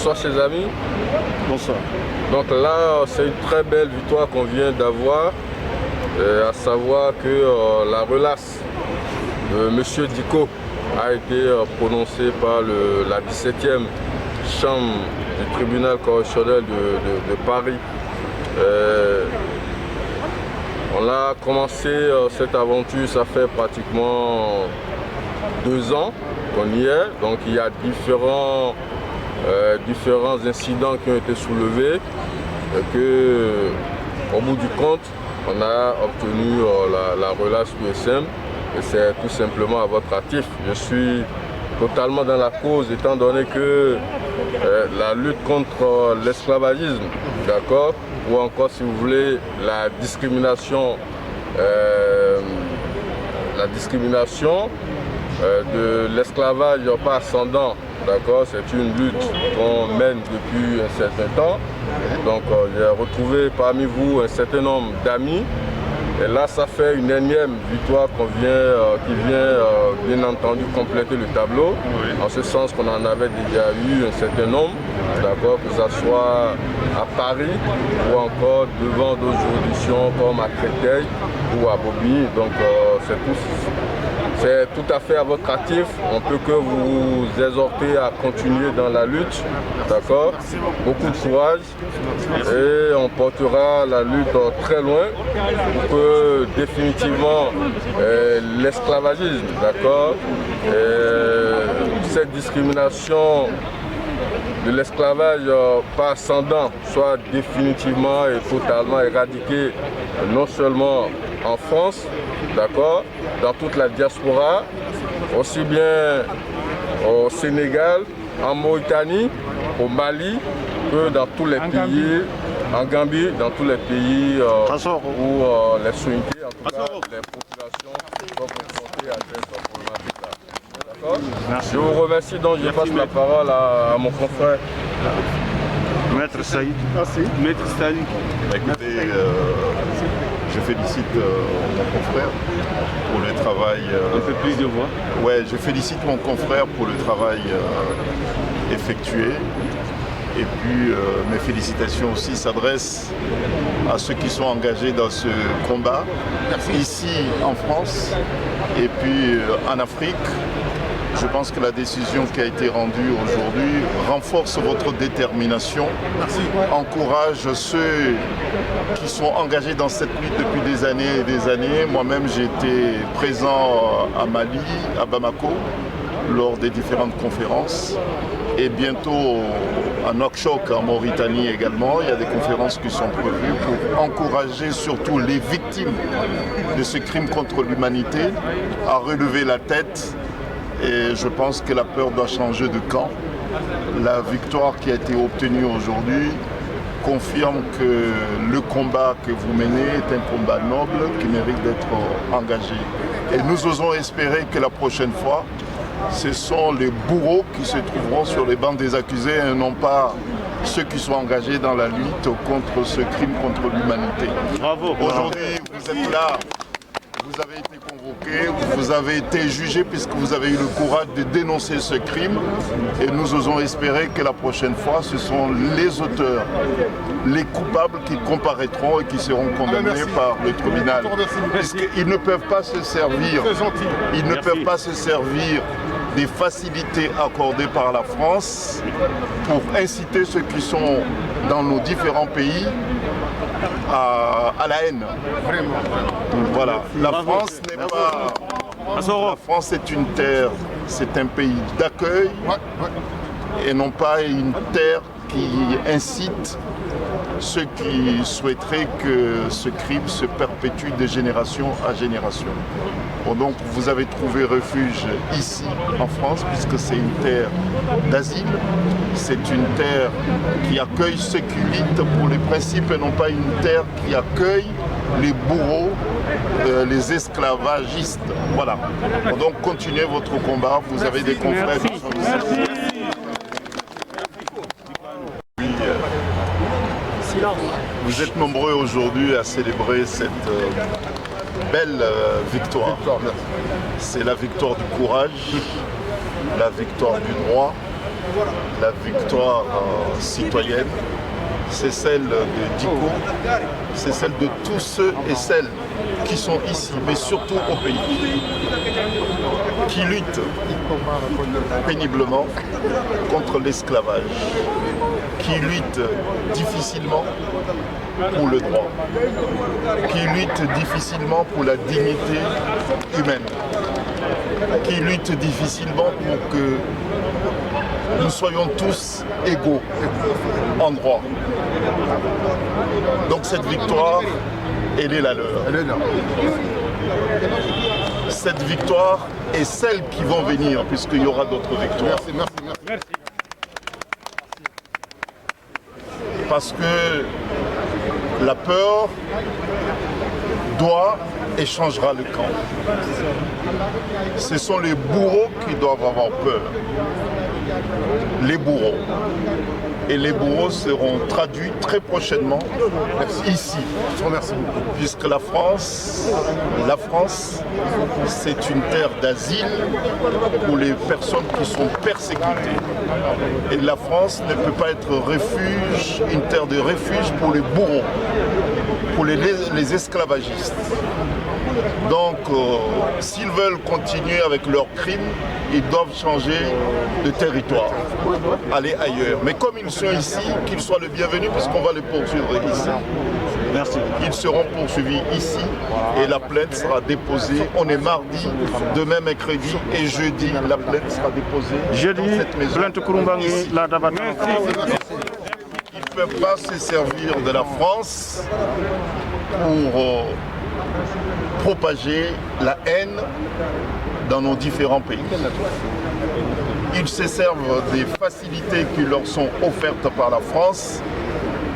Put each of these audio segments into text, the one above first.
Bonsoir chers amis. Bonsoir. Donc là, c'est une très belle victoire qu'on vient d'avoir, à savoir que la relace de M. Diko a été prononcée par la 17e chambre du tribunal correctionnel de Paris. On a commencé cette aventure, ça fait pratiquement 2 ans qu'on y est. Donc il y a différents incidents qui ont été soulevés et que, au bout du compte, on a obtenu la relâche USM et c'est tout simplement à votre actif. Je suis totalement dans la cause étant donné que la lutte contre l'esclavagisme, d'accord, ou encore si vous voulez la discrimination de l'esclavage pas ascendant, d'accord, c'est une lutte qu'on mène depuis un certain temps. Donc j'ai retrouvé parmi vous un certain nombre d'amis. Et là, ça fait une énième victoire qui vient bien entendu compléter le tableau. Oui. En ce sens qu'on en avait déjà eu un certain nombre, d'accord, que ce soit à Paris ou encore devant d'autres juridictions comme à Créteil ou à Bobigny. Donc c'est tout à fait à votre actif. On peut que vous exhorter à continuer dans la lutte, d'accord. Beaucoup de courage et on portera la lutte très loin pour que définitivement l'esclavagisme, d'accord, cette discrimination de l'esclavage pas ascendant soit définitivement et totalement éradiquée, non seulement en France, d'accord, dans toute la diaspora, aussi bien au Sénégal, en Mauritanie, au Mali, que dans tous les pays, en Gambie, dans tous les pays où les soninké, en tout cas les populations sont confrontées à cette problématique-là. D'accord ? Je vous remercie, donc je passe la parole à mon confrère. Maître Saïd. Merci. Maître Saïd. Écoutez, je félicite mon confrère pour le travail. Un peu plus de voix. Ouais, je félicite mon confrère pour le travail effectué. Et puis mes félicitations aussi s'adressent à ceux qui sont engagés dans ce combat, ici en France et puis en Afrique. Je pense que la décision qui a été rendue aujourd'hui renforce votre détermination, encourage ceux qui sont engagés dans cette lutte depuis des années et des années. Moi-même, j'ai été présent à Mali, à Bamako, lors des différentes conférences. Et bientôt à Nouakchott, en Mauritanie également, il y a des conférences qui sont prévues pour encourager surtout les victimes de ce crime contre l'humanité à relever la tête. Et je pense que la peur doit changer de camp. La victoire qui a été obtenue aujourd'hui confirme que le combat que vous menez est un combat noble qui mérite d'être engagé. Et nous osons espérer que la prochaine fois, ce sont les bourreaux qui se trouveront sur les bancs des accusés et non pas ceux qui sont engagés dans la lutte contre ce crime contre l'humanité. Bravo. Aujourd'hui, vous êtes là. Vous avez été convoqué, vous avez été jugé puisque vous avez eu le courage de dénoncer ce crime et nous osons espérer que la prochaine fois ce sont les auteurs, les coupables qui comparaîtront et qui seront condamnés par le tribunal. Puisqu'ils ne peuvent pas se servir, des facilités accordées par la France pour inciter ceux qui sont dans nos différents pays à la haine. Vraiment. Voilà. La France n'est pas... La France est une terre, c'est un pays d'accueil et non pas une terre qui incite ceux qui souhaiteraient que ce crime se perpétue de génération à génération. Bon, donc vous avez trouvé refuge ici en France puisque c'est une terre d'asile, c'est une terre qui accueille ceux qui luttent pour les principes et non pas une terre qui accueille les bourreaux, les esclavagistes. Voilà. Bon, donc continuez votre combat, vous avez des confrères qui sont ici. Vous êtes nombreux aujourd'hui à célébrer cette belle victoire. C'est la victoire du courage, la victoire du droit, la victoire citoyenne, c'est celle de Diko, c'est celle de tous ceux et celles qui sont ici, mais surtout au pays, qui luttent péniblement contre l'esclavage, qui luttent difficilement pour le droit, qui luttent difficilement pour la dignité humaine, qui luttent difficilement pour que nous soyons tous égaux en droit. Donc cette victoire, elle est la leur. Cette victoire est celle qui vont venir, puisqu'il y aura d'autres victoires. Merci. Parce que la peur doit et changera le camp. Ce sont les bourreaux qui doivent avoir peur. Les bourreaux. Et les bourreaux seront traduits très prochainement ici. Je vous remercie beaucoup. Puisque la France, c'est une terre d'asile pour les personnes qui sont persécutées. Et la France ne peut pas être refuge, une terre de refuge pour les bourreaux, pour les esclavagistes. Donc, s'ils veulent continuer avec leurs crimes, ils doivent changer de territoire, aller ailleurs. Mais comme ils sont ici, qu'ils soient les bienvenus, puisqu'on va les poursuivre ici. Merci. Ils seront poursuivis ici et la plainte sera déposée. On est mardi, demain mercredi et jeudi, la plainte sera déposée dans cette maison. Ici. Ils ne peuvent pas se servir de la France pour propager la haine dans nos différents pays. Ils se servent des facilités qui leur sont offertes par la France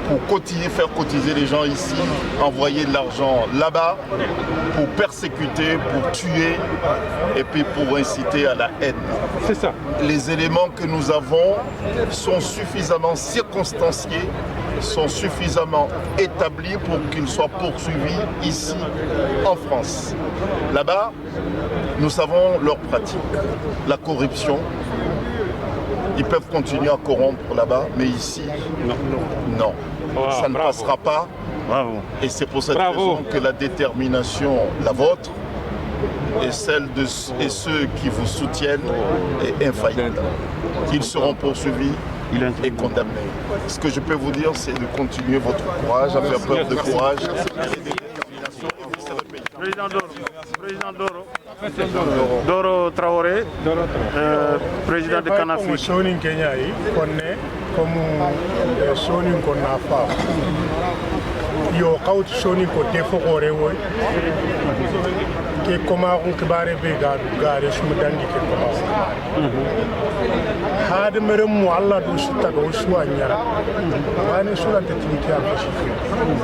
pour faire cotiser les gens ici, envoyer de l'argent là-bas, pour persécuter, pour tuer et puis pour inciter à la haine. C'est ça. Les éléments que nous avons sont suffisamment circonstanciés, sont suffisamment établis pour qu'ils soient poursuivis ici en France. Là-bas, nous savons leurs pratiques, la corruption. Ils peuvent continuer à corrompre là-bas, mais ici, non. Wow, ça ne passera pas. Bravo. Et c'est pour cette raison que la détermination, la vôtre, et celle de ceux qui vous soutiennent est infaillible. Ils seront poursuivis et condamnés. Ce que je peux vous dire, c'est de continuer votre courage, à faire preuve de courage et de détermination. Et vous serez payé. Président Doro Traoré, président de Canafrique. Sonin Kenya yi konne comme sonin ko nafa yo kawt sonin ko defo gore woy ke koma on kibare be gare sum dangi ke koma hade merem mu Allah do sutta do suwa nyara wani sura ta tinki al bashir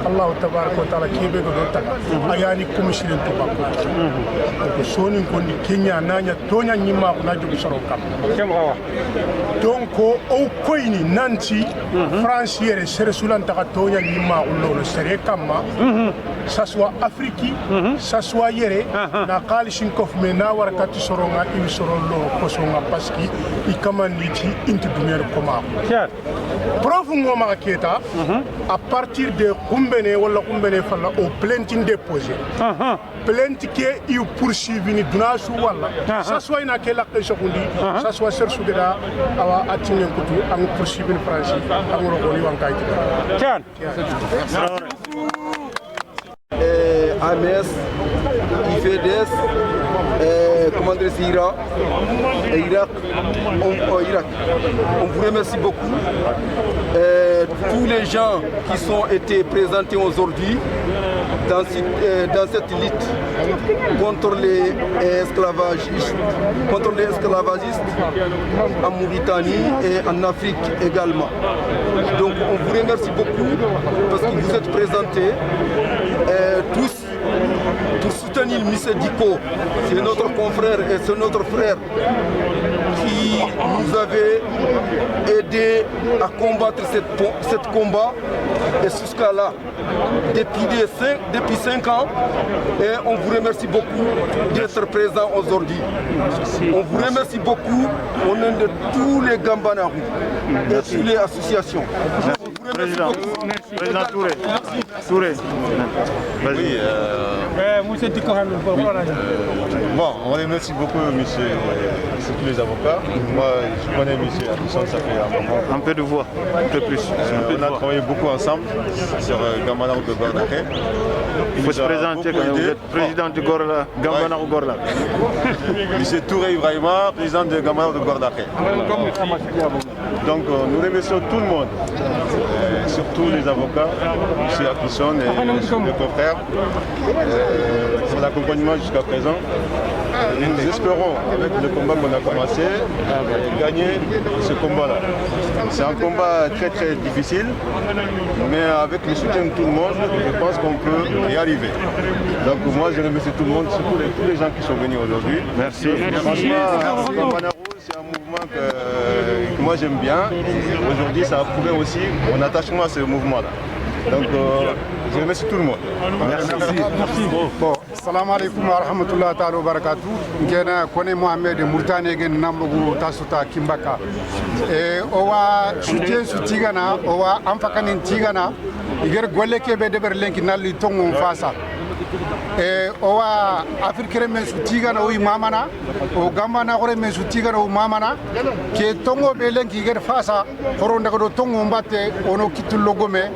Allah tabaaraka wa taala kebe go do tak ayani komishirin to bakko ko sonin ko ni Kenya nanya tonya nyima ko na jogi soro kam donc o koyni nanti France yere sere sulan ta tonya nyima ko lo sere kamma ça soit Afrique ça soit yere na kalishin kof me na warakati soronga il sorolo ko songa paski I kamanditi inti dumer koma preuve ngoma keta à partir de kumbene wala kumbene falla au plainte déposée plainte que il poursuivi ni dunasu wala ça soit ina kela keshokundi ça soit ser sugeda awa atinen kutu ang poursuivi France ang rogoni wankaiti tian AMS, IFEDES, comment dire, Irak, on vous remercie beaucoup. Tous les gens qui sont été présentés aujourd'hui dans cette lutte contre les esclavagistes en Mauritanie et en Afrique également. Donc on vous remercie beaucoup parce que vous êtes présentés tous pour soutenir M. Diko. C'est notre confrère et c'est notre frère qui nous avait aidé à combattre cette combat et jusqu'à là, depuis 5 ans. Et on vous remercie beaucoup d'être présent aujourd'hui. On vous remercie beaucoup au nom de tous les Gambanarou et toutes les associations. Président Touré. Touré. Oui, bon, on remercie beaucoup tous les avocats. Moi, je connais M. Alisson, ça fait un moment. Un peu de voix, un peu plus. On a travaillé beaucoup ensemble sur Gambanarou de Gordaké. Il faut se présenter quand vous êtes président du Gambanarou Gorla. M. Touré Ibrahima, président de Gambanarou de Gordaké. Donc nous remercions tout le monde, surtout les avocats, M. Alisson et mes confrères, pour l'accompagnement jusqu'à présent. Nous espérons, avec le combat qu'on a commencé, gagner ce combat-là. C'est un combat très très difficile, mais avec le soutien de tout le monde, je pense qu'on peut y arriver. Donc moi je remercie tout le monde, surtout tous les gens qui sont venus aujourd'hui. Merci. Franchement, Gambanarou, c'est un mouvement que moi j'aime bien. Aujourd'hui ça a prouvé aussi mon attachement à ce mouvement-là. Donc je remercie tout le monde. Merci. Bon, salam alaikum wa rahmatullahi ta'ala wa barakatuh. Ngena kone Mohamed Murtane gen namlugu tasuta kimbaka. Owa soutien sutigana, owa amfakanin tigana. Iger golle kebe deber lenki nalli tongo fasa. Owa Afrique men sutigana o mamana, o Gambana gore men sutigana o mamana. Ke tongo be lenki iger fasa, horonda ko tongo mbate ono kitu logome.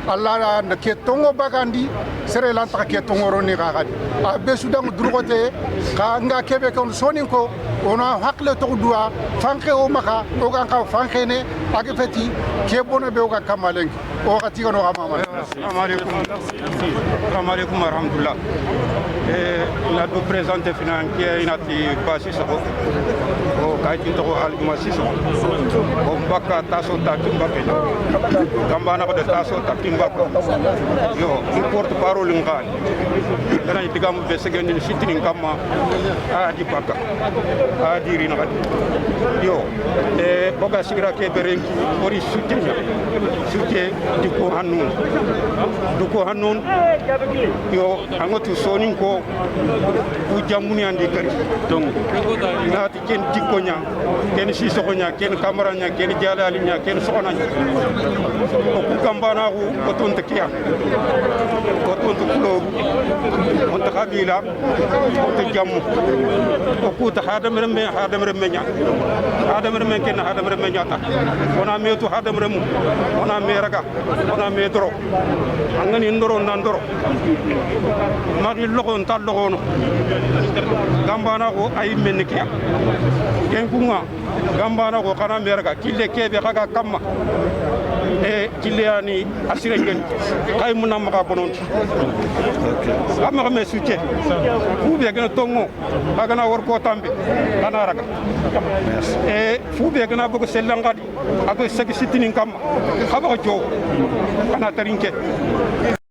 Allah na ke tongo bagandi sere lan ta ke tongo roni gagadi a be sudan drugote ka nga kebe kon sonin ko ona hakle to duwa fanke o maka o kan ka fanke ne age feti ke bono be o ka kamalen o ka tiga no mama assalamu alaikum wa rahmatullah la do présenter finanki inati basi so o ka tinto ko alguma siso o baka taso ta kimbake Gambana ko de taso ta yo porte parole ngal dana digam be segeni sitini kamma di baka di rina yo boga sigira ke berenki ori sutte diko hannun yo angotu sonin ko u jamuni andi kari donc naati ken dikonya ken sisokonya ken kamaranya ken jalalinya ken sokonanya ko Gambana ko tonta kiya ko tonta kulo on ta kabila on ta jamu ko ta hadam remme nya ken hadam remme nya ta ona metu hadam remu ona meraga ona medro angani ndoro nandoro mari logon ta logono Gambana ko ay men kiya ken kunga Gambana ko kana meraga kille kebe kaga kamma kiliani asirengen kay munam ka bonon amma me succe fu be gëna tongo agana war ko tambe kana raga fu be gëna bëgg selangadi ak segi sitini kam xaba ko jow kana tarinke